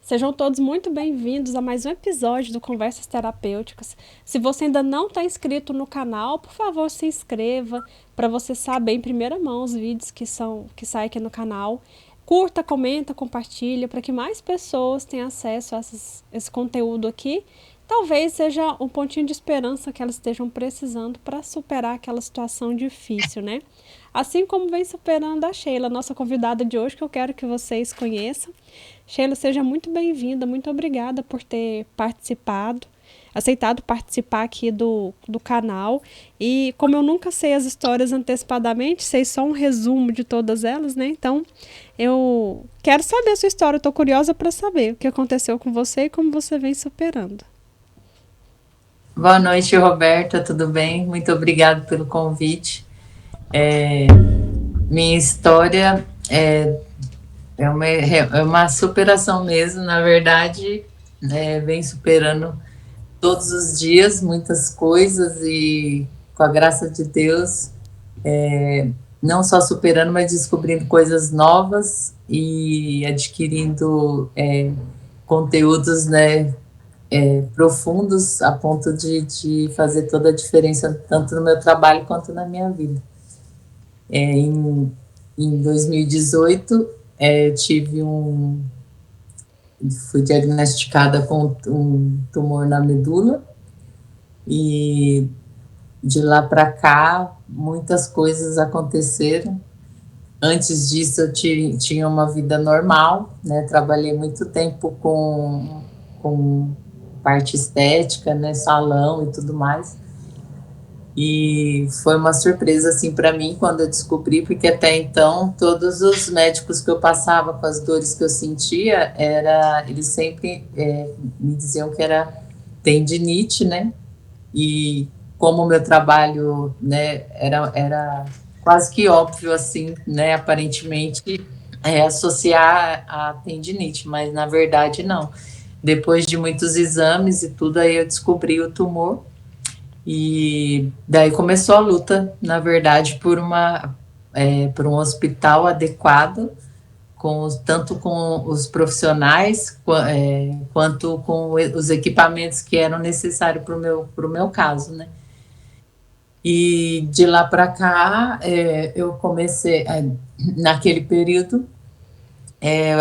Sejam todos muito bem-vindos a mais um episódio do Conversas Terapêuticas. Se você ainda não está inscrito no canal, por favor, se inscreva para você saber em primeira mão os vídeos que saem aqui no canal. Curta, comenta, compartilha para que mais pessoas tenham acesso a esse conteúdo aqui. Talvez seja um pontinho de esperança que elas estejam precisando para superar aquela situação difícil, né? Assim como vem superando a Sheila, nossa convidada de hoje, que eu quero que vocês conheçam. Sheila, seja muito bem-vinda, muito obrigada por ter aceitado participar aqui do canal. E como eu nunca sei as histórias antecipadamente, sei só um resumo de todas elas, né? Então, eu quero saber a sua história, estou curiosa para saber o que aconteceu com você e como você vem superando. Boa noite, Roberta, tudo bem? Muito obrigada pelo convite. Minha história é uma superação mesmo, na verdade, vem superando todos os dias muitas coisas e, com a graça de Deus, não só superando, mas descobrindo coisas novas e adquirindo conteúdos, né, profundos a ponto de fazer toda a diferença, tanto no meu trabalho quanto na minha vida. Em 2018, fui diagnosticada com um tumor na medula e de lá para cá muitas coisas aconteceram. Antes disso eu tinha uma vida normal, né? Trabalhei muito tempo com parte estética, né? Salão e tudo mais. E foi uma surpresa assim para mim quando eu descobri, porque até então todos os médicos que eu passava com as dores que eu sentia eles sempre me diziam que era tendinite, né? E como o meu trabalho, né, era quase que óbvio assim, né, aparentemente associar a tendinite, mas na verdade não. Depois de muitos exames e tudo, aí eu descobri o tumor. E daí começou a luta, na verdade, por um hospital adequado, tanto com os profissionais, quanto com os equipamentos que eram necessários para o meu caso, né? E de lá para cá, eu comecei, naquele período,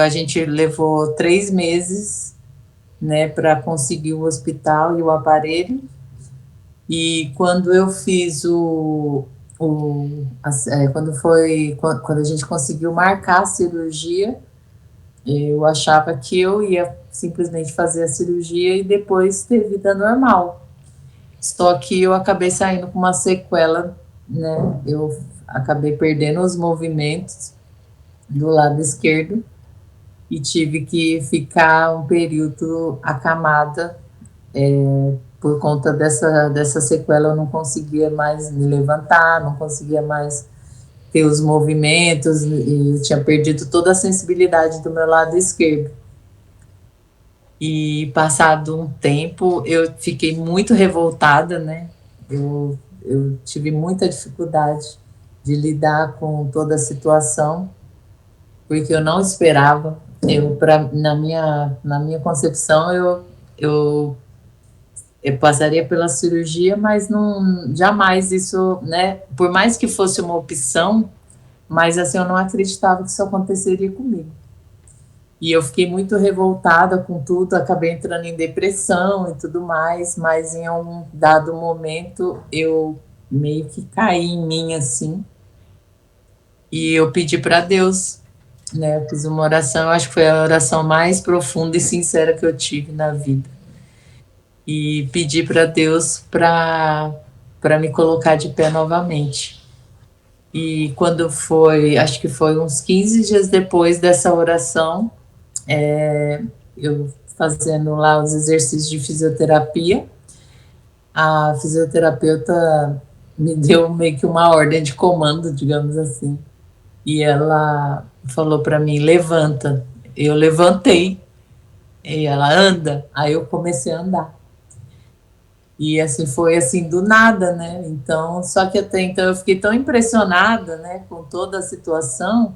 a gente levou 3 meses, né, para conseguir o hospital e o aparelho. E quando eu fiz quando a gente conseguiu marcar a cirurgia, eu achava que eu ia simplesmente fazer a cirurgia e depois ter vida normal. Só que eu acabei saindo com uma sequela, né? Eu acabei perdendo os movimentos do lado esquerdo e tive que ficar um período acamada. Por conta dessa sequela, eu não conseguia mais me levantar, não conseguia mais ter os movimentos, e eu tinha perdido toda a sensibilidade do meu lado esquerdo. E passado um tempo, eu fiquei muito revoltada, né? Eu tive muita dificuldade de lidar com toda a situação, porque eu não esperava. Na minha concepção, eu eu passaria pela cirurgia, mas não, jamais isso, né? Por mais que fosse uma opção, mas assim, eu não acreditava que isso aconteceria comigo. E eu fiquei muito revoltada com tudo, acabei entrando em depressão e tudo mais, mas em um dado momento eu meio que caí em mim assim, e eu pedi para Deus, né? Eu fiz uma oração, eu acho que foi a oração mais profunda e sincera que eu tive na vida. E pedi para Deus para me colocar de pé novamente. E quando foi, acho que foi uns 15 dias depois dessa oração, eu fazendo lá os exercícios de fisioterapia, a fisioterapeuta me deu meio que uma ordem de comando, digamos assim. E ela falou para mim: levanta. Eu levantei. E ela: anda. Aí eu comecei a andar. E assim foi assim do nada, né? Então, só que até então eu fiquei tão impressionada, né, com toda a situação,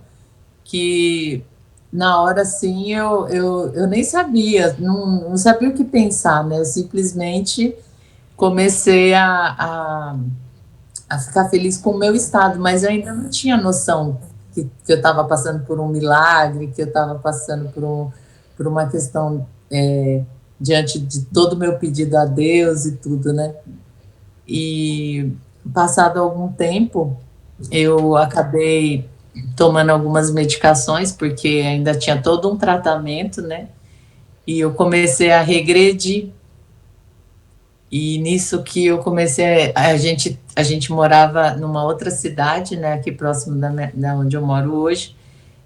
que na hora, assim, eu nem sabia, não sabia o que pensar, né? Eu simplesmente comecei a ficar feliz com o meu estado, mas eu ainda não tinha noção que eu estava passando por um milagre, que eu estava passando por uma questão diante de todo o meu pedido a Deus e tudo, né? E passado algum tempo, eu acabei tomando algumas medicações, porque ainda tinha todo um tratamento, né? E eu comecei a regredir. E nisso que eu comecei, a gente morava numa outra cidade, né, aqui próximo da onde eu moro hoje,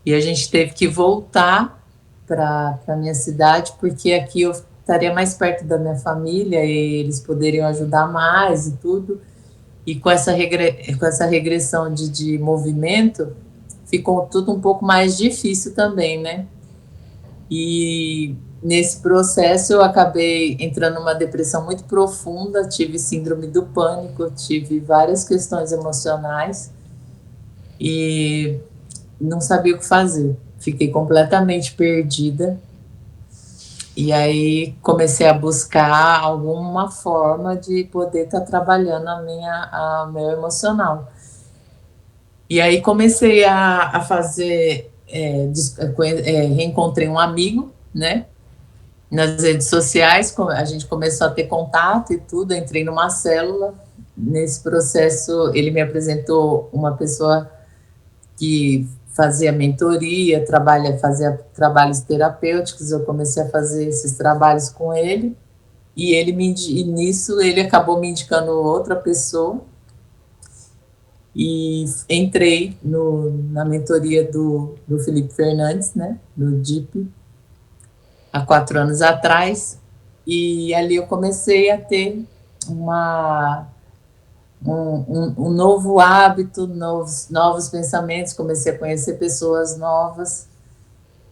e a gente teve que voltar para a minha cidade, porque aqui eu estaria mais perto da minha família e eles poderiam ajudar mais e tudo. E com essa regressão de movimento, ficou tudo um pouco mais difícil também, né? E nesse processo eu acabei entrando numa depressão muito profunda, tive síndrome do pânico, tive várias questões emocionais e não sabia o que fazer. Fiquei completamente perdida. E aí comecei a buscar alguma forma de poder estar trabalhando a meu emocional. E aí comecei a fazer, reencontrei um amigo, né? Nas redes sociais, a gente começou a ter contato e tudo, entrei numa célula. Nesse processo, ele me apresentou uma pessoa que fazia mentoria, fazia trabalhos terapêuticos. Eu comecei a fazer esses trabalhos com ele e nisso ele acabou me indicando outra pessoa e entrei na mentoria do Felipe Fernandes, né, do DIP, há 4 anos atrás, e ali eu comecei a ter uma, um novo hábito, novos pensamentos, comecei a conhecer pessoas novas,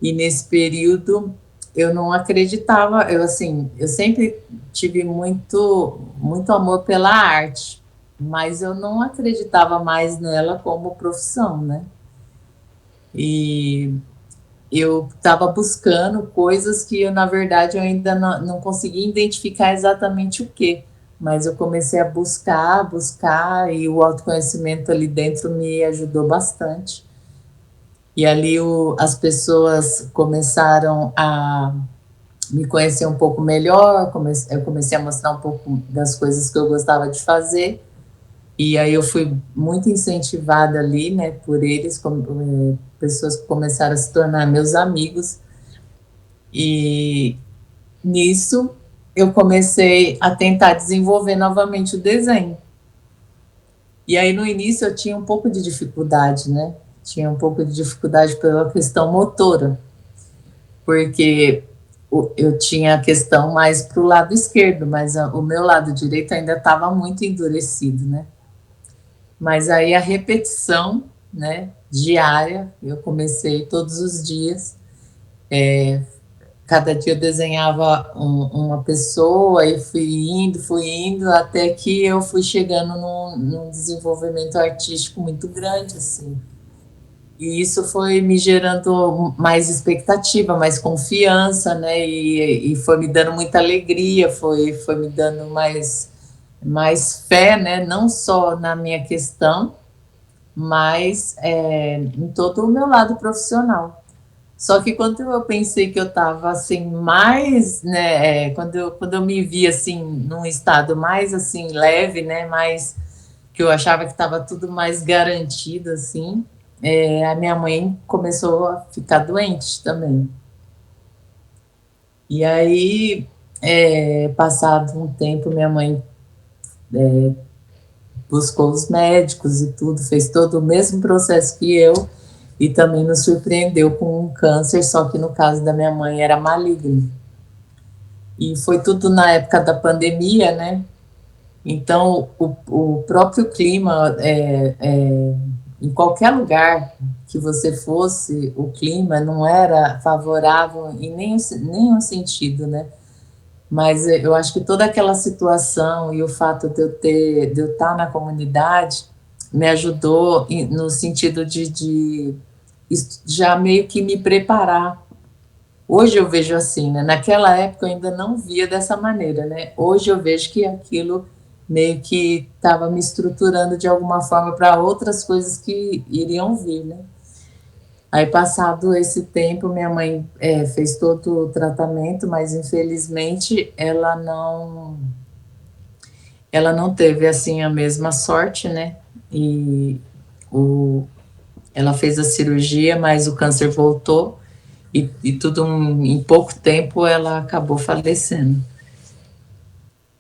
e nesse período eu não acreditava, eu sempre tive muito amor pela arte, mas eu não acreditava mais nela como profissão, né? E eu estava buscando coisas que eu, na verdade, eu ainda não conseguia identificar exatamente o que, mas eu comecei a buscar, e o autoconhecimento ali dentro me ajudou bastante. E ali as pessoas começaram a me conhecer um pouco melhor, eu comecei a mostrar um pouco das coisas que eu gostava de fazer, e aí eu fui muito incentivada ali, né, por eles, pessoas que começaram a se tornar meus amigos, e nisso eu comecei a tentar desenvolver novamente o desenho. E aí no início eu tinha um pouco de dificuldade, né? Tinha um pouco de dificuldade pela questão motora, porque eu tinha a questão mais para o lado esquerdo, mas o meu lado direito ainda estava muito endurecido, né? Mas aí a repetição, né, diária, eu comecei todos os dias, cada dia eu desenhava uma pessoa e fui indo, até que eu fui chegando num desenvolvimento artístico muito grande, assim. E isso foi me gerando mais expectativa, mais confiança, né? E foi me dando muita alegria, foi me dando mais fé, né? Não só na minha questão, mas em todo o meu lado profissional. Só que quando eu pensei que eu estava assim mais, né, quando eu me vi assim num estado mais assim leve, né, mais que eu achava que estava tudo mais garantido assim, a minha mãe começou a ficar doente também. E aí, passado um tempo, minha mãe buscou os médicos e tudo, fez todo o mesmo processo que eu, e também nos surpreendeu com um câncer, só que no caso da minha mãe era maligno. E foi tudo na época da pandemia, né? Então, o próprio clima, em qualquer lugar que você fosse, o clima não era favorável em nenhum sentido, né? Mas eu acho que toda aquela situação e o fato de eu estar na comunidade me ajudou no sentido de já meio que me preparar. Hoje eu vejo assim, né? Naquela época eu ainda não via dessa maneira, né? Hoje eu vejo que aquilo meio que estava me estruturando de alguma forma para outras coisas que iriam vir, né? Aí, passado esse tempo, minha mãe fez todo o tratamento, mas infelizmente ela não teve assim a mesma sorte, né? E o, ela fez a cirurgia, mas o câncer voltou e tudo em pouco tempo ela acabou falecendo.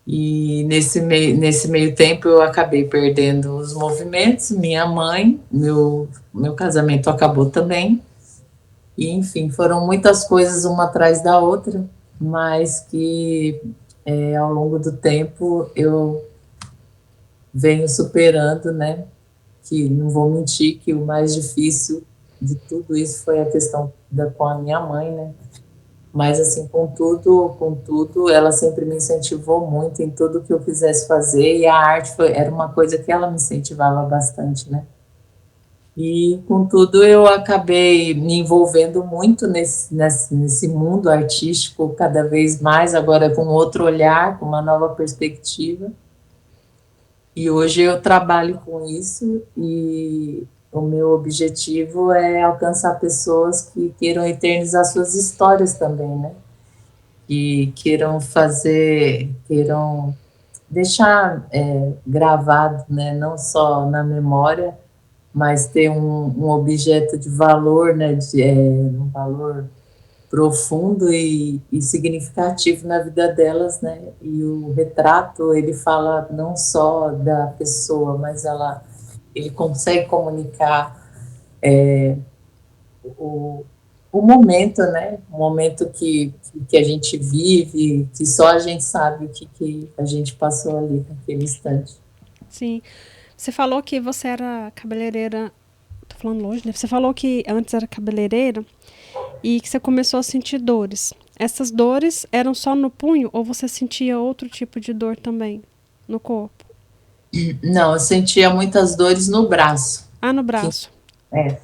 E nesse meio tempo eu acabei perdendo os movimentos, minha mãe, meu casamento acabou também. E, enfim, foram muitas coisas uma atrás da outra, mas que ao longo do tempo eu venho superando, né? Que não vou mentir que o mais difícil de tudo isso foi a questão com a minha mãe, né? Mas, assim, contudo, ela sempre me incentivou muito em tudo que eu quisesse fazer, e a arte era uma coisa que ela me incentivava bastante, né? E, contudo, eu acabei me envolvendo muito nesse mundo artístico, cada vez mais, agora com outro olhar, com uma nova perspectiva. E hoje eu trabalho com isso, e o meu objetivo é alcançar pessoas que queiram eternizar suas histórias também, né? Que queiram deixar gravado, né? Não só na memória, mas ter um objeto de valor, né, um valor profundo e significativo na vida delas, né, e o retrato, ele fala não só da pessoa, mas ele consegue comunicar o, o momento, né, o momento que a gente vive, que só a gente sabe o que a gente passou ali naquele instante. Sim. Você falou que você era cabeleireira. Tô falando longe, né? Você falou que antes era cabeleireira e que você começou a sentir dores. Essas dores eram só no punho ou você sentia outro tipo de dor também no corpo? Não, eu sentia muitas dores no braço. Ah, no Que, braço. é,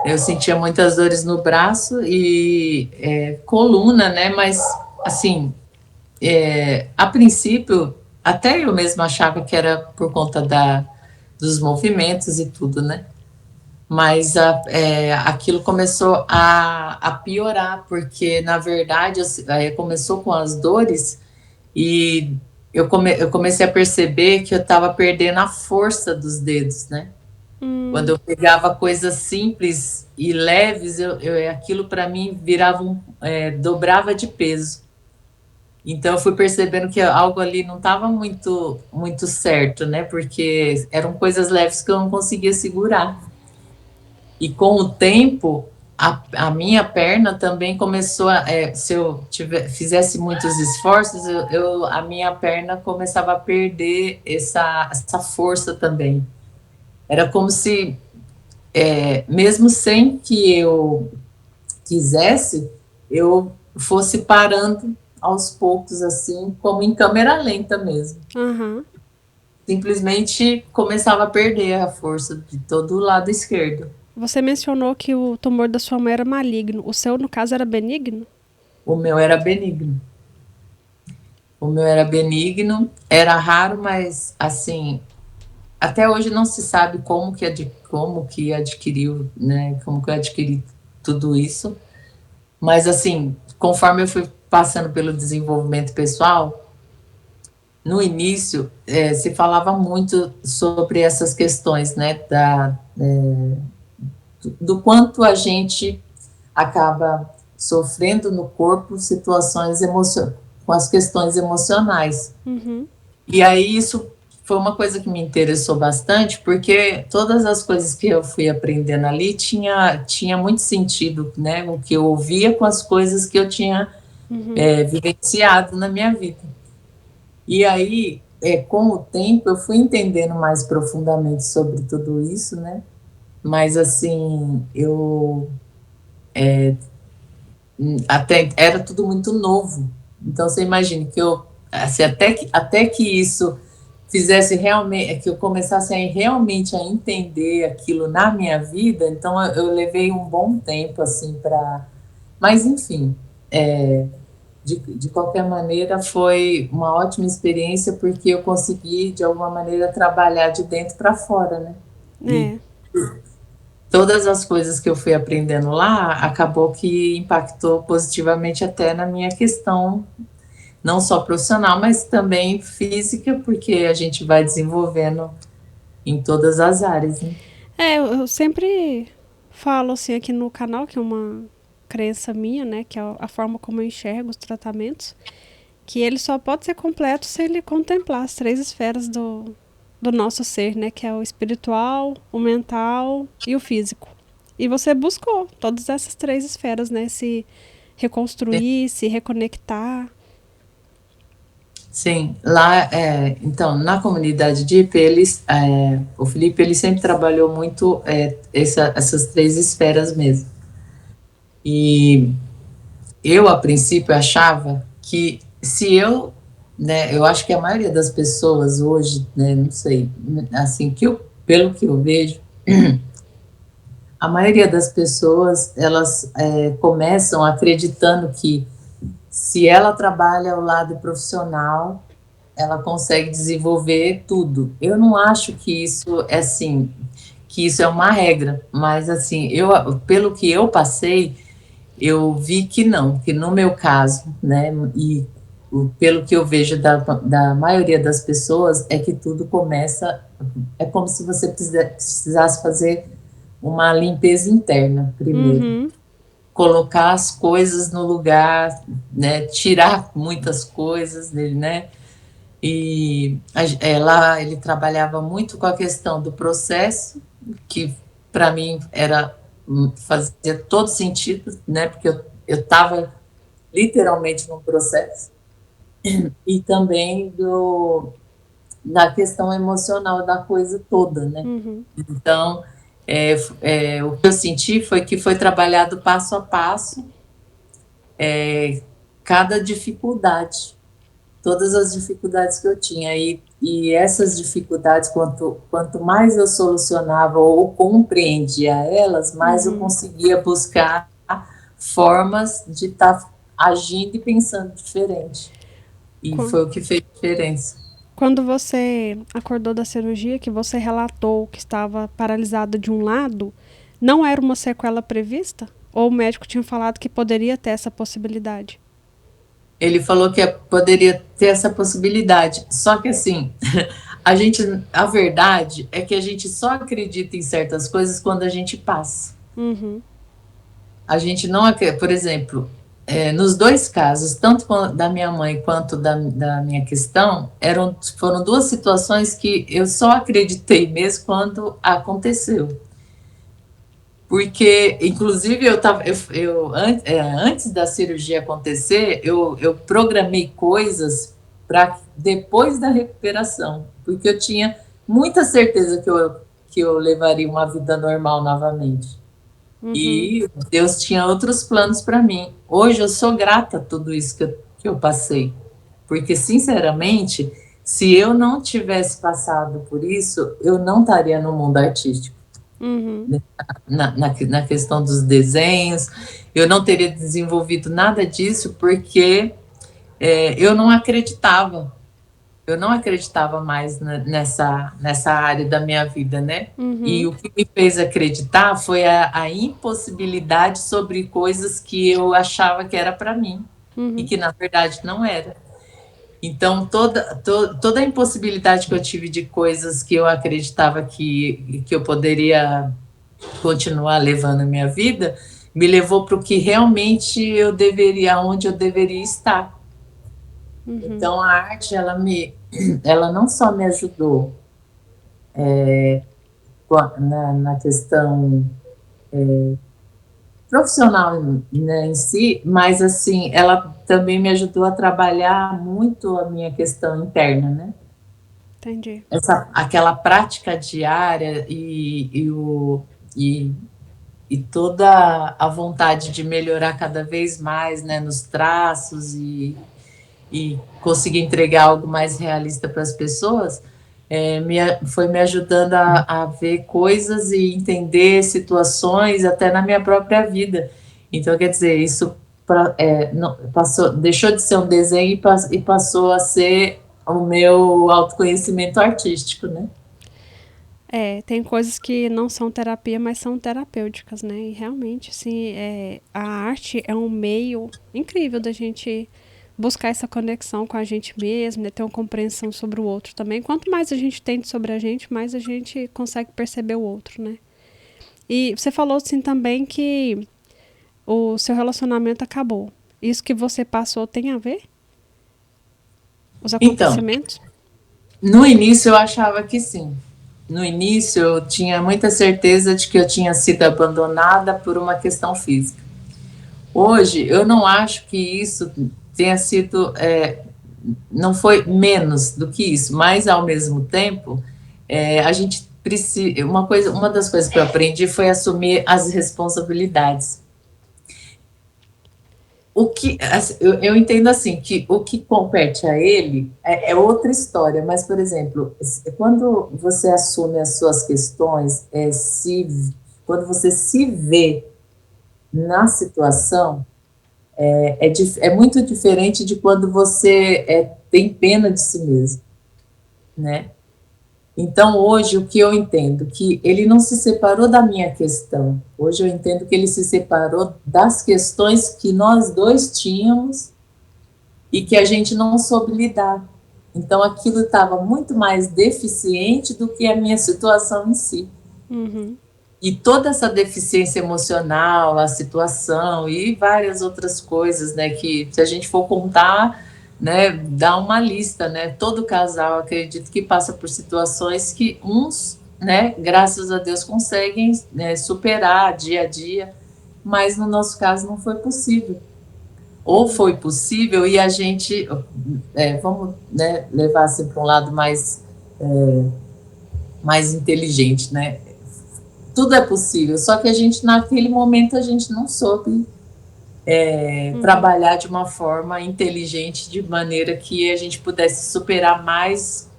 eu sentia muitas dores no braço e coluna, né? Mas, assim, a princípio, até eu mesma achava que era por conta dos movimentos e tudo, né? Mas aquilo começou a piorar, porque, na verdade, começou com as dores e eu comecei a perceber que eu estava perdendo a força dos dedos, né? Quando eu pegava coisas simples e leves, aquilo para mim dobrava de peso. Então eu fui percebendo que algo ali não estava muito, muito certo, né? Porque eram coisas leves que eu não conseguia segurar. E com o tempo, a minha perna também começou se eu fizesse muitos esforços, a minha perna começava a perder essa força também. Era como se mesmo sem que eu quisesse, eu fosse parando aos poucos, assim, como em câmera lenta mesmo. Aham. Simplesmente começava a perder a força de todo o lado esquerdo. Você mencionou que o tumor da sua mãe era maligno. O seu, no caso, era benigno? O meu era benigno. O meu era benigno, era raro, mas, assim, até hoje não se sabe como que adquiriu, né? Como que eu adquiri tudo isso. Mas, assim, conforme eu fui passando pelo desenvolvimento pessoal, no início se falava muito sobre essas questões, né? Do quanto a gente acaba sofrendo no corpo situações com as questões emocionais. Uhum. E aí isso foi uma coisa que me interessou bastante, porque todas as coisas que eu fui aprendendo ali tinha muito sentido, né? O que eu ouvia com as coisas que eu tinha vivenciado na minha vida. E aí, com o tempo, eu fui entendendo mais profundamente sobre tudo isso, né? Mas, assim, até era tudo muito novo. Então, você imagina que assim, até que isso fizesse realmente, que eu começasse realmente a entender aquilo na minha vida, então eu levei um bom tempo, assim, para... Mas, enfim, de qualquer maneira, foi uma ótima experiência, porque eu consegui, de alguma maneira, trabalhar de dentro para fora, né? E É. todas as coisas que eu fui aprendendo lá, acabou que impactou positivamente até na minha questão, não só profissional, mas também física, porque a gente vai desenvolvendo em todas as áreas, né? Eu sempre falo assim aqui no canal, que é uma crença minha, né? Que é a forma como eu enxergo os tratamentos, que ele só pode ser completo se ele contemplar as três esferas do nosso ser, né? Que é o espiritual, o mental e o físico. E você buscou todas essas três esferas, né? Se reconstruir, se reconectar. Sim, lá, então, na comunidade DIP, o Felipe, ele sempre trabalhou muito essas três esferas mesmo. E eu, a princípio, achava que se eu, né, eu acho que a maioria das pessoas hoje, né, não sei, assim, pelo que eu vejo, a maioria das pessoas, elas começam acreditando que se ela trabalha ao lado profissional, ela consegue desenvolver tudo. Eu não acho que isso é assim, que isso é uma regra, mas assim, pelo que eu passei, eu vi que não, que no meu caso, né, e pelo que eu vejo da maioria das pessoas, é que tudo começa, é como se você precisasse fazer uma limpeza interna primeiro, Uhum. colocar as coisas no lugar, né, tirar muitas coisas dele, né, e lá ele trabalhava muito com a questão do processo, que para mim fazia todo sentido, né? Porque eu estava literalmente num processo, e também da questão emocional da coisa toda, né? Uhum. Então, o que eu senti foi que foi trabalhado passo a passo, cada dificuldade, todas as dificuldades que eu tinha. E essas dificuldades, quanto mais eu solucionava ou compreendia elas, mais eu Uhum. conseguia buscar formas de estar agindo e pensando diferente. E Qu- foi o que fez diferença. Quando você acordou da cirurgia, que você relatou que estava paralisada de um lado, não era uma sequela prevista? Ou o médico tinha falado que poderia ter essa possibilidade? Ele falou que poderia ter essa possibilidade. Só que assim, a verdade é que a gente só acredita em certas coisas quando a gente passa. Uhum. A gente não, por exemplo, nos dois casos, tanto da minha mãe quanto da minha questão, foram duas situações que eu só acreditei mesmo quando aconteceu. Porque, inclusive, antes da cirurgia acontecer, eu programei coisas para depois da recuperação, porque eu tinha muita certeza que eu levaria uma vida normal novamente. Uhum. E Deus tinha outros planos para mim. Hoje eu sou grata a tudo isso que eu passei, porque, sinceramente, se eu não tivesse passado por isso, eu não estaria no mundo artístico, Uhum. né? Na questão dos desenhos, eu não teria desenvolvido nada disso, porque eu não acreditava. Eu não acreditava mais nessa área da minha vida, né? E Uhum. o que me fez acreditar foi a impossibilidade sobre coisas que eu achava que era para mim e Uhum. que na verdade não era. Então, toda a impossibilidade que eu tive de coisas que eu acreditava que eu poderia continuar levando a minha vida, me levou para o que realmente onde eu deveria estar. Uhum. Então, a arte, ela não só me ajudou na questão profissional, né, em si, mas assim, ela também me ajudou a trabalhar muito a minha questão interna, né? Entendi. Aquela prática diária e, e toda a vontade de melhorar cada vez mais, né, nos traços e conseguir entregar algo mais realista para as pessoas, foi me ajudando a ver coisas e entender situações até na minha própria vida. Então, quer dizer, isso deixou de ser um desenho e passou a ser o meu autoconhecimento artístico, né? Tem coisas que não são terapia, mas são terapêuticas, né? E realmente, assim, a arte é um meio incrível da gente buscar essa conexão com a gente mesmo, né? Ter uma compreensão sobre o outro também. Quanto mais a gente entende sobre a gente, mais a gente consegue perceber o outro, né? E você falou, assim, também que o seu relacionamento acabou. Isso que você passou tem a ver? Os Então, acontecimentos? no início eu achava que sim. No início eu tinha muita certeza de que eu tinha sido abandonada por uma questão física. Hoje eu não acho que isso tenha sido, não foi menos do que isso, mas ao mesmo tempo a gente precisa, uma das coisas que eu aprendi foi assumir as responsabilidades. Eu entendo assim que o que compete a ele é outra história, mas por exemplo, quando você assume as suas questões, quando você se vê na situação, é muito diferente de quando você tem pena de si mesmo, né? Então, hoje, o que eu entendo? Que ele não se separou da minha questão. Hoje, eu entendo que ele se separou das questões que nós dois tínhamos e que a gente não soube lidar. Então, aquilo estava muito mais deficiente do que a minha situação em si. Uhum. E toda essa deficiência emocional, a situação e várias outras coisas, né, que se a gente for contar, né, dá uma lista, né, todo casal, acredito que passa por situações que uns, né, graças a Deus conseguem, né, superar dia a dia, mas no nosso caso não foi possível. Ou foi possível e a gente, vamos, né, levar assim para um lado mais inteligente, né, tudo é possível, só que a gente, naquele momento, a gente não soube trabalhar de uma forma inteligente, de maneira que a gente pudesse superar mais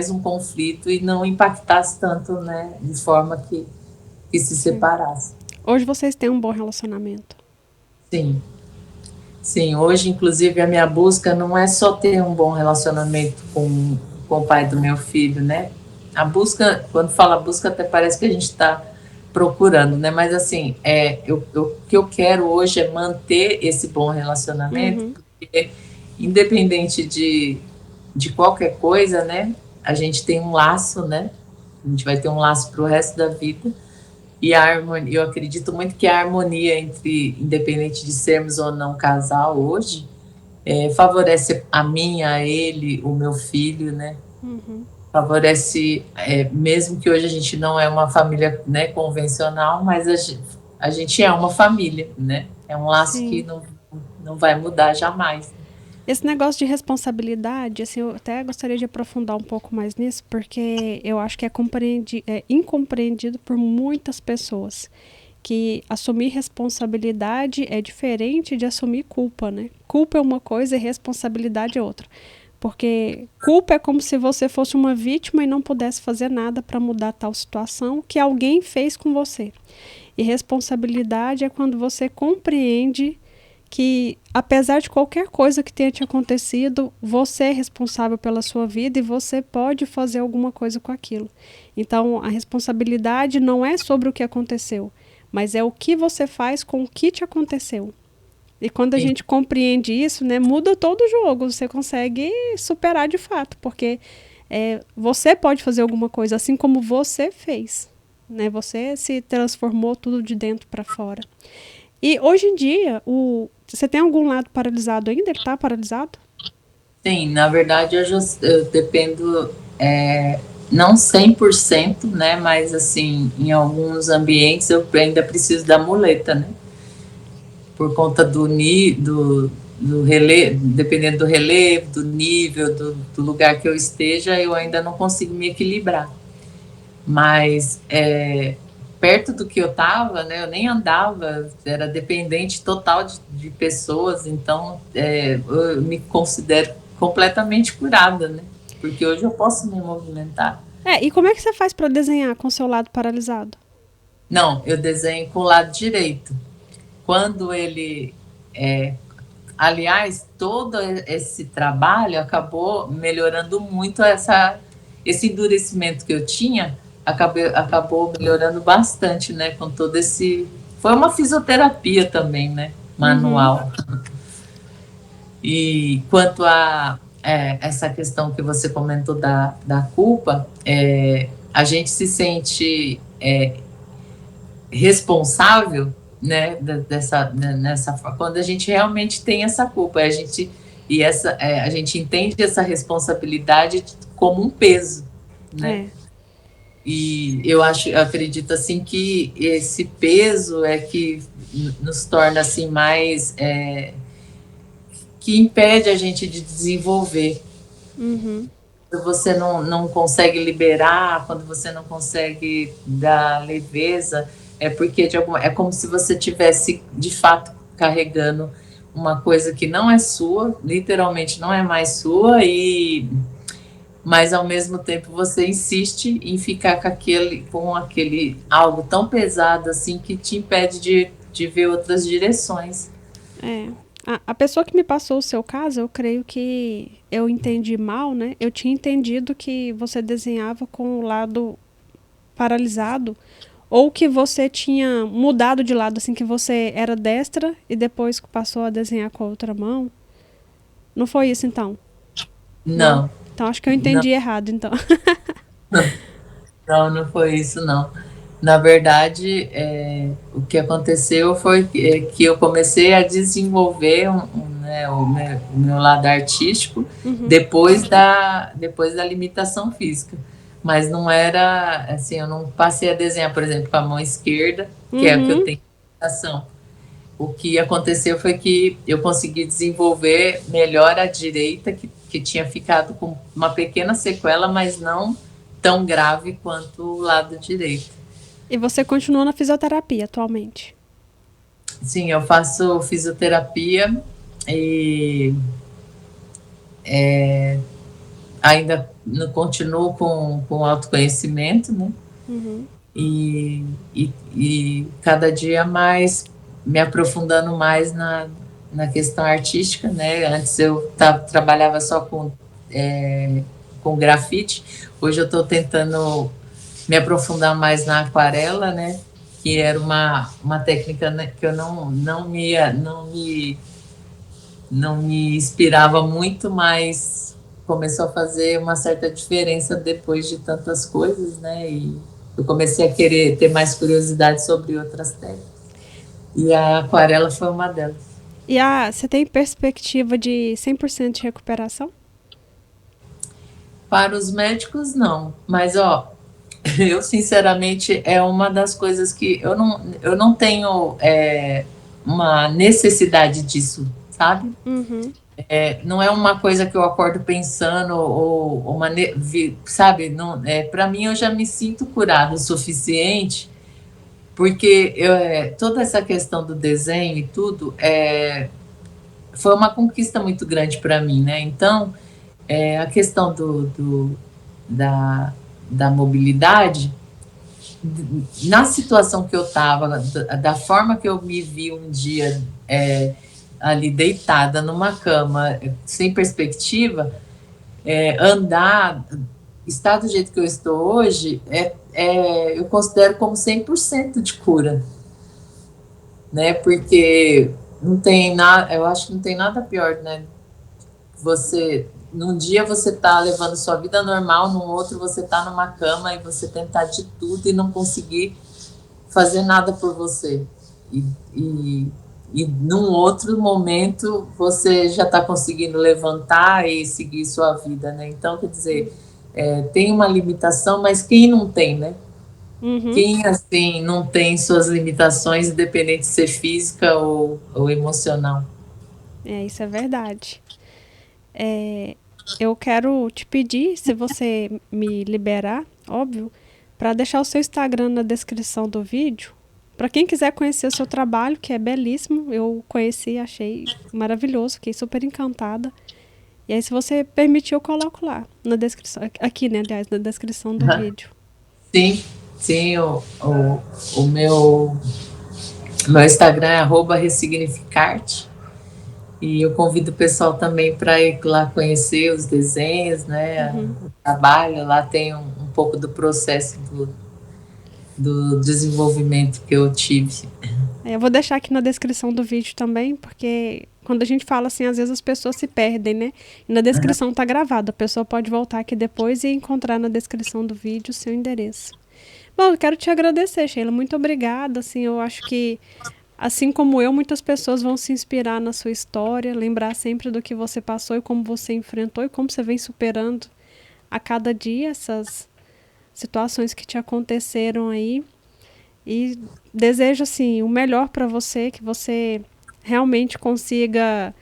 um conflito e não impactasse tanto, né, de forma que se Sim. separasse. Hoje vocês têm um bom relacionamento. Sim, sim. Hoje, inclusive, a minha busca não é só ter um bom relacionamento com o pai do meu filho, né? A busca, quando fala busca, até parece que a gente está procurando, né? Mas assim, o que eu quero hoje é manter esse bom relacionamento, Uhum. porque independente de qualquer coisa, né? A gente tem um laço, né? A gente vai ter um laço para o resto da vida. E a harmonia, eu acredito muito que a harmonia entre, independente de sermos ou não casal hoje, favorece a mim, a ele, o meu filho, né? Uhum. Favorece, mesmo que hoje a gente não é uma família, né, convencional, mas a gente é uma família, né? É um laço que Sim. não vai mudar jamais. Esse negócio de responsabilidade, assim, eu até gostaria de aprofundar um pouco mais nisso, porque eu acho que é incompreendido por muitas pessoas. Que assumir responsabilidade é diferente de assumir culpa, né? Culpa é uma coisa e responsabilidade é outra. Porque culpa é como se você fosse uma vítima e não pudesse fazer nada para mudar tal situação que alguém fez com você. E responsabilidade é quando você compreende que, apesar de qualquer coisa que tenha te acontecido, você é responsável pela sua vida e você pode fazer alguma coisa com aquilo. Então, a responsabilidade não é sobre o que aconteceu, mas é o que você faz com o que te aconteceu. E quando a Sim, gente compreende isso, né, muda todo o jogo. Você consegue superar de fato, porque você pode fazer alguma coisa assim como você fez. Né? Você se transformou tudo de dentro para fora. E hoje em dia, você tem algum lado paralisado ainda? Ele está paralisado? sim, na verdade eu dependo, não 100%, né, mas assim, em alguns ambientes eu ainda preciso da muleta, né? Por conta do relevo, dependendo do relevo, do nível, do lugar que eu esteja, eu ainda não consigo me equilibrar. Mas perto do que eu estava, né, eu nem andava, era dependente total de pessoas, então eu me considero completamente curada, né? porque hoje eu posso me movimentar. E como é que você faz para desenhar com o seu lado paralisado? Não, eu desenho com o lado direito. Quando ele é, aliás, todo esse trabalho acabou melhorando muito esse endurecimento que eu tinha, acabou melhorando bastante, né? Com todo esse. Foi uma fisioterapia também, né? Uhum. Manual. E quanto a essa questão que você comentou da culpa, a gente se sente responsável, né, nessa quando a gente realmente tem essa culpa, a gente entende essa responsabilidade como um peso, né? É. E eu acredito assim que esse peso é que nos torna assim mais que impede a gente de desenvolver. Uhum. Quando você não consegue liberar, quando você não consegue dar leveza, é porque é como se você tivesse de fato carregando uma coisa que não é sua, literalmente não é mais sua, mas ao mesmo tempo você insiste em ficar com aquele algo tão pesado assim que te impede de ver outras direções. É. A pessoa que me passou o seu caso, eu creio que eu entendi mal, né? Eu tinha entendido que você desenhava com o lado paralisado ou que você tinha mudado de lado, assim, que você era destra e depois passou a desenhar com a outra mão. Não foi isso, então? Não? Não, Então acho que eu não, entendi errado, então. não foi isso não. Na verdade, o que aconteceu foi que eu comecei a desenvolver né, o meu lado artístico Uhum. depois da limitação física. Mas não era assim, eu não passei a desenhar, por exemplo, com a mão esquerda, que é o que eu Uhum. tenho limitação. O que aconteceu foi que eu consegui desenvolver melhor a direita, que tinha ficado com uma pequena sequela, mas não tão grave quanto o lado direito. E você continua na fisioterapia atualmente? Sim, eu faço fisioterapia e ainda continuo com autoconhecimento, né? Uhum. E cada dia mais me aprofundando mais na questão artística, né? Antes eu trabalhava só com grafite, hoje eu estou tentando me aprofundar mais na aquarela, né? Que era uma técnica, né, que eu não me inspirava muito, mas começou a fazer uma certa diferença depois de tantas coisas, né? E eu comecei a querer ter mais curiosidade sobre outras técnicas. E a aquarela foi uma delas. E você tem perspectiva de 100% de recuperação? Para os médicos, não. Mas, ó, eu sinceramente é uma das coisas que eu não tenho uma necessidade disso, sabe? Uhum. Não é uma coisa que eu acordo pensando ou sabe? Não, para mim eu já me sinto curado o suficiente porque toda essa questão do desenho e tudo foi uma conquista muito grande para mim, né? Então a questão da, da mobilidade na situação que eu estava, da forma que eu me vi um dia ali deitada numa cama sem perspectiva, andar, estar do jeito que eu estou hoje, eu considero como 100% de cura, né? Porque não tem nada, eu acho que não tem nada pior, né? Num dia você tá levando sua vida normal, num outro você tá numa cama e você tentar de tudo e não conseguir fazer nada por você. E, e, e num outro momento você já está conseguindo levantar e seguir sua vida, né? Então, quer dizer, tem uma limitação, mas quem não tem, né? Uhum. Quem, assim, não tem suas limitações, independente de ser física ou emocional? Isso é verdade. É, eu quero te pedir, se você me liberar, óbvio, para deixar o seu Instagram na descrição do vídeo. Para quem quiser conhecer o seu trabalho, que é belíssimo, eu conheci, achei maravilhoso, fiquei super encantada. E aí, se você permitir, eu coloco lá na descrição, aqui, né, aliás, na descrição do vídeo. Sim, sim, o meu Instagram é @ressignificarte. E eu convido o pessoal também para ir lá conhecer os desenhos, né? O trabalho. Lá tem um pouco do processo do desenvolvimento que eu tive. Eu vou deixar aqui na descrição do vídeo também, porque quando a gente fala assim, às vezes as pessoas se perdem, né? E na descrição tá gravado. A pessoa pode voltar aqui depois e encontrar na descrição do vídeo o seu endereço. Bom, eu quero te agradecer, Sheila. Muito obrigada. Assim, eu acho que, assim como eu, muitas pessoas vão se inspirar na sua história, lembrar sempre do que você passou e como você enfrentou e como você vem superando a cada dia essas situações que te aconteceram aí. E desejo assim o melhor para você, que você realmente consiga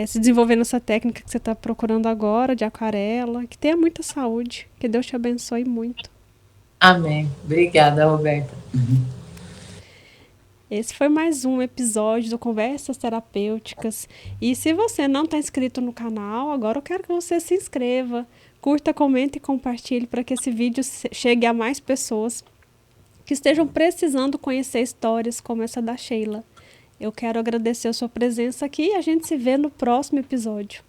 se desenvolver nessa técnica que você está procurando agora, de aquarela, que tenha muita saúde, que Deus te abençoe muito. Amém. Obrigada, Roberta. Esse foi mais um episódio do Conversas Terapêuticas. E se você não está inscrito no canal, agora eu quero que você se inscreva, curta, comente e compartilhe para que esse vídeo chegue a mais pessoas que estejam precisando conhecer histórias como essa da Sheila. Eu quero agradecer a sua presença aqui e a gente se vê no próximo episódio.